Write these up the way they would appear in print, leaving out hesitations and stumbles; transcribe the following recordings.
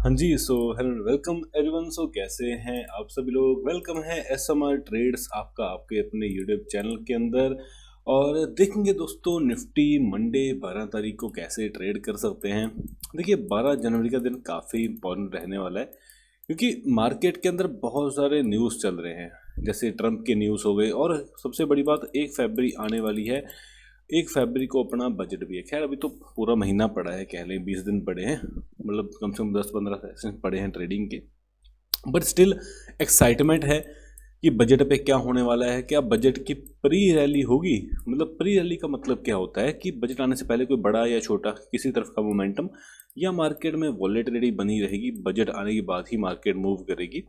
हाँ जी, so hello welcome everyone. सो कैसे हैं आप सभी लोग। वेलकम है एसएमआर ट्रेड्स आपका आपके अपने यूट्यूब चैनल के अंदर। और देखेंगे दोस्तों निफ्टी मंडे 12 तारीख को कैसे ट्रेड कर सकते हैं। देखिए 12 जनवरी का दिन काफ़ी इंपॉर्टेंट रहने वाला है क्योंकि मार्केट के अंदर बहुत सारे न्यूज़ चल रहे हैं, जैसे ट्रम्प के न्यूज़ हो गए और सबसे बड़ी बात 1 फरवरी आने वाली है। 1 फरवरी को अपना बजट भी है। खैर अभी तो पूरा महीना पड़ा है, कह लें 20 दिन पड़े हैं, मतलब कम से कम 10-15 सेशन पड़े हैं ट्रेडिंग के। बट स्टिल एक्साइटमेंट है कि बजट पे क्या होने वाला है। क्या बजट की प्री रैली होगी? मतलब प्री रैली का मतलब क्या होता है कि बजट आने से पहले कोई बड़ा या छोटा किसी तरफ का मोमेंटम, या मार्केट में वॉलेटिलिटी बनी रहेगी, बजट आने के बाद ही मार्केट मूव करेगी।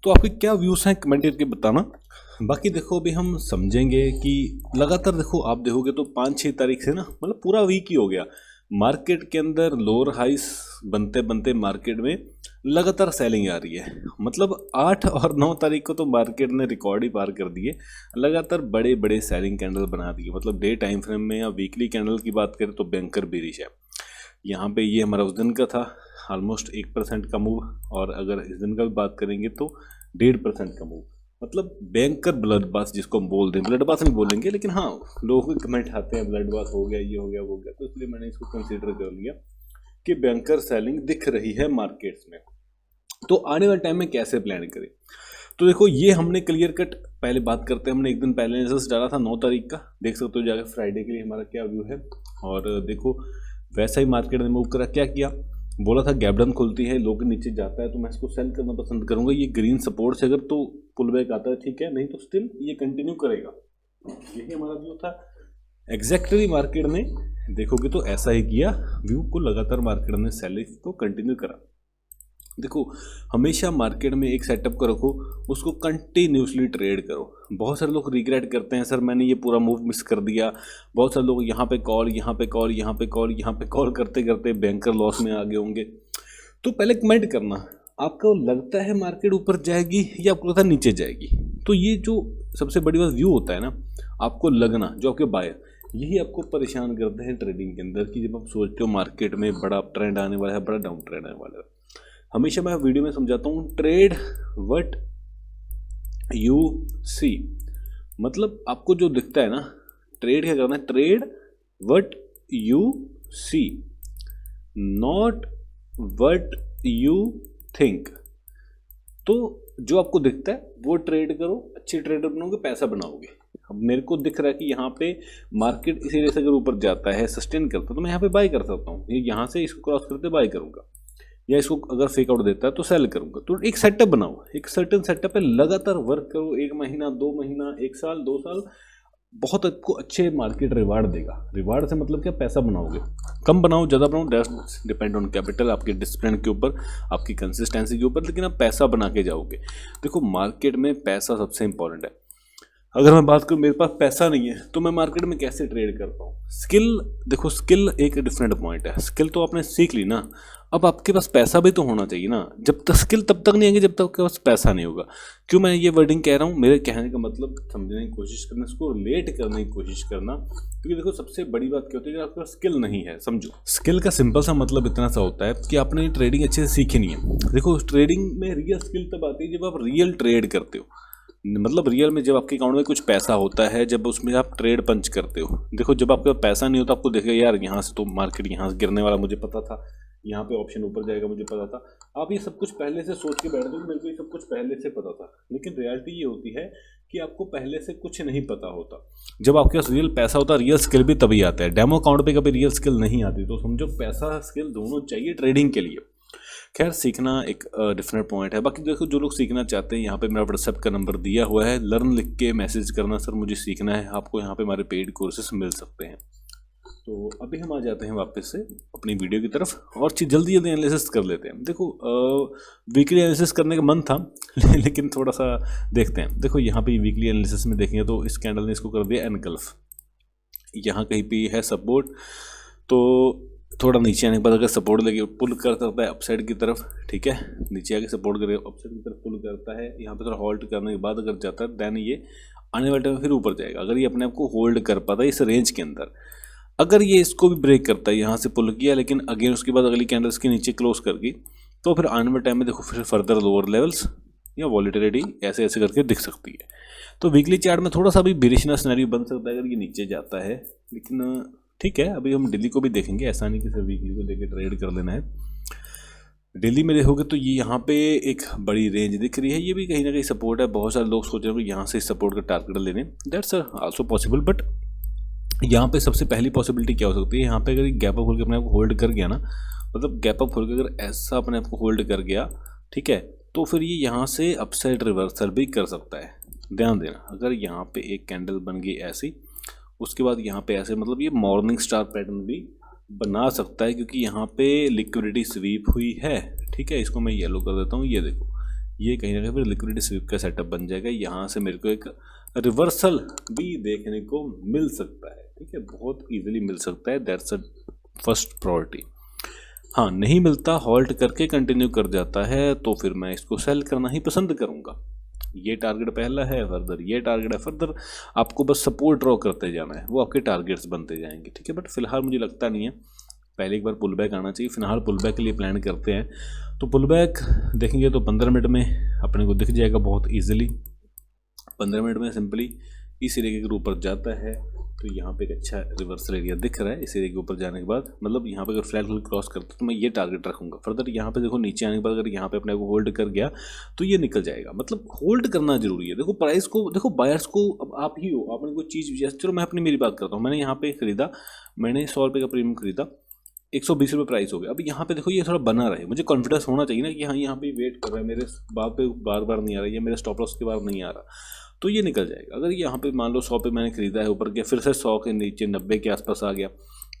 तो आपके क्या व्यूज़ हैं कमेंट करके बताना। बाकी देखो अभी हम समझेंगे कि लगातार देखो आप देखोगे तो 5-6 तारीख से ना, मतलब पूरा वीक ही हो गया, मार्केट के अंदर लोअर हाइस बनते बनते मार्केट में लगातार सेलिंग आ रही है। मतलब 8 और 9 तारीख को तो मार्केट ने रिकॉर्ड ही पार कर दिए, लगातार बड़े बड़े सेलिंग कैंडल बना दिए। मतलब डे टाइम फ्रेम में या वीकली कैंडल की बात करें तो बैंकर बेरिश है। यहाँ पे ये हमारा उस दिन का था ऑलमोस्ट 1% का मूव, और अगर इस दिन का भी बात करेंगे तो 1.5% का मूव। मतलब बैंकर ब्लड बाथ जिसको हम बोल दें, ब्लड बाथ नहीं बोलेंगे लेकिन हाँ लोगों के कमेंट आते हैं ब्लड बाथ हो गया, ये हो गया, वो हो गया, तो इसलिए मैंने इसको कंसीडर कर लिया कि बैंकर सेलिंग दिख रही है मार्केट्स में। तो आने वाले टाइम में कैसे प्लान करें, तो देखो ये हमने क्लियर कट पहले बात करते हैं। हमने एक दिन पहले एनालिसिस डाला था 9 तारीख का, देख सकते हो जाकर फ्राइडे के लिए हमारा क्या व्यू है। और देखो वैसा ही मार्केट ने मूव करा, क्या किया, बोला था गैप डाउन खुलती है लोग नीचे जाता है तो मैं इसको सेल करना पसंद करूंगा। ये ग्रीन सपोर्ट से अगर तो पुल बैक आता है ठीक है, नहीं तो स्टिल ये कंटिन्यू करेगा, यही हमारा व्यू था। एग्जैक्टली मार्केट ने देखोगे तो ऐसा ही किया, व्यू को लगातार मार्केट ने सेलिंग को कंटिन्यू करा। देखो हमेशा मार्केट में एक सेटअप को रखो, उसको कंटिन्यूसली ट्रेड करो। बहुत सारे लोग रिग्रेट करते हैं सर मैंने ये पूरा मूव मिस कर दिया। बहुत सारे लोग यहाँ पे कॉल, यहाँ पे कॉल, यहाँ पे कॉल, यहाँ पे कॉल करते करते बैंकर लॉस में आ गए होंगे। तो पहले कमेंट करना, आपको लगता है मार्केट ऊपर जाएगी या आपको लगता है नीचे जाएगी। तो ये जो सबसे बड़ी बात व्यू होता है ना, आपको लगना, जो आपके बायर, यही आपको परेशान करते हैं ट्रेडिंग के अंदर कि जब आप सोचते हो मार्केट में बड़ा अप ट्रेंड आने वाला है, बड़ा डाउन ट्रेंड आने वाला है। हमेशा मैं वीडियो में समझाता हूँ ट्रेड व्हाट यू सी। मतलब आपको जो दिखता है ना, ट्रेड क्या करना है, trade what you see, not what you think. तो जो आपको दिखता है वो ट्रेड करो, अच्छे ट्रेडर बनोगे, पैसा बनाओगे। अब मेरे को दिख रहा है कि यहाँ पे मार्केट इसी एरिया से अगर ऊपर जाता है, सस्टेन करता है, तो मैं यहाँ पे बाय कर सकता हूँ। ये यहाँ से इसको क्रॉस करते बाय करूँगा, या इसको अगर फेक आउट देता है तो सेल करूँगा। तो एक सेटअप बनाओ, एक सर्टेन सेटअप पे लगातार वर्क करो, 1 महीना, 2 महीना, 1 साल, 2 साल, बहुत आपको अच्छे मार्केट रिवार्ड देगा। रिवार्ड से मतलब क्या, पैसा बनाओगे। कम बनाओ ज़्यादा बनाओ, दैट्स डिपेंड ऑन कैपिटल, आपके डिसिप्लिन के ऊपर, आपकी कंसिस्टेंसी के ऊपर, लेकिन आप पैसा बना के जाओगे। देखो मार्केट में पैसा सबसे इंपॉर्टेंट है। अगर मैं बात करूँ मेरे पास पैसा नहीं है तो मैं मार्केट में कैसे ट्रेड कर पाऊँ। स्किल, देखो स्किल एक डिफरेंट पॉइंट है। स्किल तो आपने सीख ली ना, अब आपके पास पैसा भी तो होना चाहिए ना। जब तक स्किल तब तक नहीं आएंगे जब तक आपके पास पैसा नहीं होगा। क्यों मैं ये वर्डिंग कह रहा हूँ, मेरे कहने का मतलब समझने की कोशिश करना, इसको रिलेट करने की कोशिश करना। क्योंकि देखो सबसे बड़ी बात क्या होती है, आपके पास स्किल नहीं है। समझो स्किल का सिंपल सा मतलब इतना सा होता है कि आपने ट्रेडिंग अच्छे से सीखी नहीं है। देखो ट्रेडिंग में रियल स्किल तब आती है जब आप रियल ट्रेड करते हो, मतलब रियल में जब आपके अकाउंट में कुछ पैसा होता है, जब उसमें आप ट्रेड पंच करते हो। देखो जब आपके पास पैसा नहीं होता, आपको देखेगा यार यहाँ से तो मार्केट यहाँ से गिरने वाला मुझे पता था, यहाँ पे ऑप्शन ऊपर जाएगा मुझे पता था। आप ये सब कुछ पहले से सोच के बैठ दो, मेरे को ये सब कुछ पहले से पता था। लेकिन रियलिटी ये होती है कि आपको पहले से कुछ नहीं पता होता। जब आपके पास रियल पैसा होता है, रियल स्किल भी तभी आता है। डेमो अकाउंट पे कभी रियल स्किल नहीं आती। तो समझो पैसा स्किल दोनों चाहिए ट्रेडिंग के लिए। खैर सीखना एक डिफरेंट पॉइंट है। बाकी देखो जो लोग सीखना चाहते हैं, यहाँ पे मेरा व्हाट्सएप का नंबर दिया हुआ है, लर्न लिख के मैसेज करना, सर मुझे सीखना है। आपको यहाँ पे हमारे पेड कोर्सेस मिल सकते हैं। तो अभी हम आ जाते हैं वापस से अपनी वीडियो की तरफ और चीज़ जल्दी जल्दी एनालिसिस कर लेते हैं। देखो वीकली एनालिसिस करने का मन था लेकिन थोड़ा सा देखते हैं। देखो यहाँ पे वीकली एनालिसिस में देखेंगे तो इस कैंडल ने इसको कर दिया एनगल्फ। यहाँ कहीं पे है सपोर्ट, तो थोड़ा नीचे आने के बाद अगर सपोर्ट लगे पुल कर सकता है अपसाइड की तरफ, ठीक है। नीचे आके सपोर्ट करे अपसाइड की तरफ पुल करता है, यहाँ पे थोड़ा होल्ड करने के बाद अगर जाता है देन ये आने वाले टाइम में फिर ऊपर जाएगा। अगर ये अपने आप को होल्ड कर पाता है इस रेंज के अंदर, अगर ये इसको भी ब्रेक करता है, यहाँ से पुल किया लेकिन अगेन उसके बाद अगली कैंडल इसके नीचे क्लोज कर गई, तो फिर आने वाले टाइम में देखो फिर फर्दर लोअर लेवल्स या वॉलेटिलिटी ऐसे ऐसे करके दिख सकती है। तो वीकली चार्ट में थोड़ा सा भी बेरिशनेस सिनेरियो बन सकता है अगर ये नीचे जाता है, लेकिन ठीक है। अभी हम डेली को भी देखेंगे, ऐसा नहीं कि सिर्फ वीकली को लेकर ट्रेड कर लेना है। डेली में देखोगे तो ये यहाँ पे एक बड़ी रेंज दिख रही है, ये भी कहीं ना कहीं सपोर्ट है। बहुत सारे लोग सोच रहे हैं कि यहाँ से सपोर्ट का टारगेट लेने, दैट्स आल्सो पॉसिबल। बट यहाँ पे सबसे पहली पॉसिबिलिटी क्या हो सकती है, यहाँ पे अगर गैप अप खोल के अपने आप को होल्ड कर गया ना, मतलब गैप अप खोल के अगर ऐसा अपने आप को होल्ड कर गया, ठीक है, तो फिर ये यहाँ से अपसाइड रिवर्सल भी कर सकता है। ध्यान देना, अगर यहाँ पे एक कैंडल बन गई ऐसी, उसके बाद यहाँ पे ऐसे, मतलब ये मॉर्निंग स्टार पैटर्न भी बना सकता है, क्योंकि यहाँ पे लिक्विडिटी स्वीप हुई है। ठीक है, इसको मैं येलो कर देता हूँ। ये देखो, ये कहीं ना कहीं फिर लिक्विडिटी स्वीप का सेटअप बन जाएगा। यहाँ से मेरे को एक रिवर्सल भी देखने को मिल सकता है। ठीक है, बहुत इजीली मिल सकता है, दैट्स अ फर्स्ट प्रायोरिटी। हाँ, नहीं मिलता, हॉल्ट करके कंटिन्यू कर जाता है, तो फिर मैं इसको सेल करना ही पसंद करूँगा। ये टारगेट पहला है, फर्दर ये टारगेट है, फर्दर आपको बस सपोर्ट ड्रॉ करते जाना है, वो आपके टारगेट्स बनते जाएंगे। ठीक है, बट फिलहाल मुझे लगता नहीं है, पहले एक बार पुल बैक आना चाहिए। फिलहाल पुल बैक के लिए प्लान करते हैं, तो पुल बैक देखेंगे तो 15 मिनट में अपने को दिख जाएगा बहुत ईजिली। 15 मिनट में सिंपली इस एरिया के ऊपर जाता है, तो यहाँ पे एक अच्छा रिवर्सल एरिया दिख रहा है। इस एरिया के ऊपर जाने के बाद, मतलब यहाँ पे अगर फ्लैट क्रॉस करता तो मैं ये टारगेट रखूँगा। फर्दर यहाँ पे देखो नीचे आने के बाद अगर यहाँ पे अपने को होल्ड कर गया तो ये निकल जाएगा। मतलब होल्ड करना जरूरी है। देखो प्राइस को, देखो बायर्स को, अब आप ही हो, आपने कोई चीज़, चलो मैं अपनी मेरी बात करता हूँ, मैंने यहाँ पे खरीदा, मैंने 100 रुपये का प्रीमियम खरीदा, 120 रुपये प्राइस हो गया। अब यहाँ पे देखो ये थोड़ा बना रहे, मुझे कॉन्फिडेंस होना चाहिए ना कि हाँ यहाँ पे वेट कर रहा है, मेरे बात पे बार बार नहीं आ रहा है, या मेरे स्टॉप लॉस के बार नहीं आ रहा, तो ये निकल जाएगा। अगर यहाँ पे मान लो 100 पे मैंने खरीदा है, ऊपर गया, फिर से 100 के नीचे 90 के आसपास आ गया,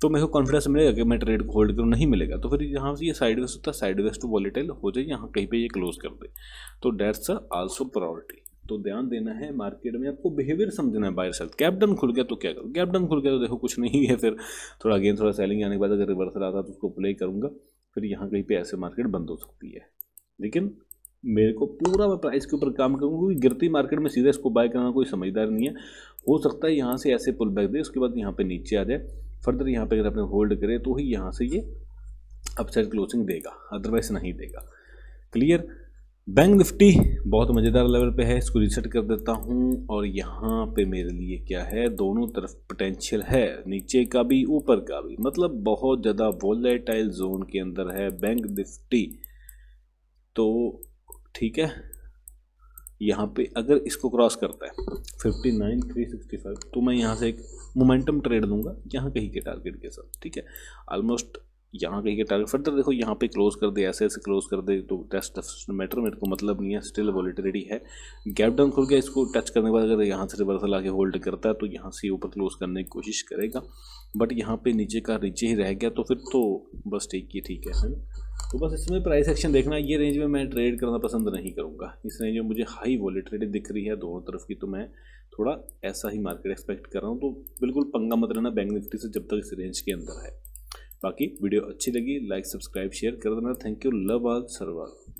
तो मेरे को कॉन्फिडेंस मिलेगा कि मैं ट्रेड को होल्ड करूँ। नहीं मिलेगा तो फिर यहाँ से ये साइडवेज होता है, साइडवेज टू वॉलेटाइल हो जाए, यहाँ कहीं पे ये क्लोज कर दे, तो दैट्स आल्सो प्रायोरिटी। तो ध्यान देना है, मार्केट में आपको बिहेवियर समझना है। बायर सेल, गैप डाउन खुल गया तो क्या करो, गैप डाउन खुल गया तो देखो कुछ नहीं है, फिर थोड़ा अगेन थोड़ा सेलिंग आने के बाद अगर रिवर्सल आता तो उसको प्ले करूँगा, फिर यहाँ कहीं पे ऐसे मार्केट बंद हो सकती है। लेकिन मेरे को पूरा मैं प्राइस के ऊपर काम करूँगा, क्योंकि गिरती मार्केट में सीधा इसको बाय करना कोई समझदार नहीं है। हो सकता है यहाँ से ऐसे पुल बैक दे, उसके बाद यहाँ पे नीचे आ जाए, फर्दर यहाँ पे अगर अपने होल्ड करे तो ही यहाँ से ये अपसाइड क्लोजिंग देगा, अदरवाइज नहीं देगा। क्लियर। बैंक निफ्टी बहुत मज़ेदार लेवल पे है, इसको रीसेट कर देता हूँ, और यहाँ पे मेरे लिए क्या है, दोनों तरफ पोटेंशियल है, नीचे का भी ऊपर का भी, मतलब बहुत ज़्यादा वॉलेटाइल जोन के अंदर है बैंक निफ्टी। तो ठीक है, यहाँ पे अगर इसको क्रॉस करता है 59,365, तो मैं यहाँ से एक मोमेंटम ट्रेड लूँगा यहाँ कहीं के टारगेट के साथ। ठीक है, ऑलमोस्ट यहाँ कहीं के टारगेट, फर्दर देखो यहाँ पे क्लोज कर दे, ऐसे ऐसे क्लोज कर दे, तो टेस्ट मैटर, मेरे को मतलब नहीं है, स्टिल वॉलेटिलिटी है। गैप डाउन खुल गया, इसको टच करने के बाद अगर यहाँ से रिवर्सल आके होल्ड करता है तो यहाँ से ऊपर क्लोज करने की कोशिश करेगा, बट यहाँ पे नीचे का नीचे ही रह गया, तो फिर तो बस ठीक है ना। तो बस इसमें प्राइस एक्शन देखना, ये रेंज में मैं ट्रेड करना पसंद नहीं करूँगा। इस रेंज में मुझे हाई वॉलेटिलिटी दिख रही है दोनों तरफ की, तो मैं थोड़ा ऐसा ही मार्केट एक्सपेक्ट कर रहा हूँ। तो बिल्कुल पंगा मत रहना बैंक निफ्टी से जब तक इस रेंज के अंदर है। बाकी वीडियो अच्छी लगी, लाइक सब्सक्राइब शेयर कर देना। Thank you, love all, serve all.